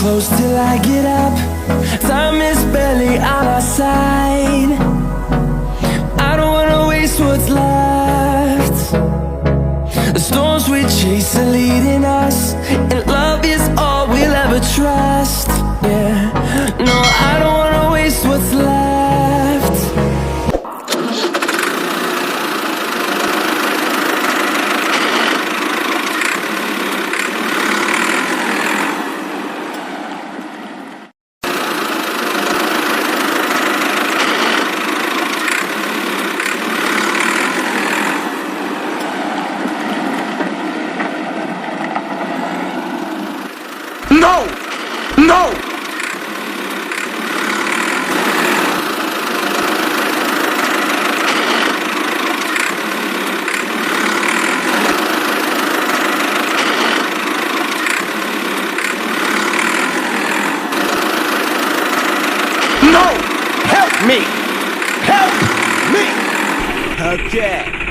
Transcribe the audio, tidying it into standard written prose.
close till I get up. Time is barely on our side. I don't wanna waste what's left. The storms we chase are leading us, and love is all we'll ever trust. Yeah, no, I don't wanna waste what's left. No! No! No! Help me! Help me! Okay.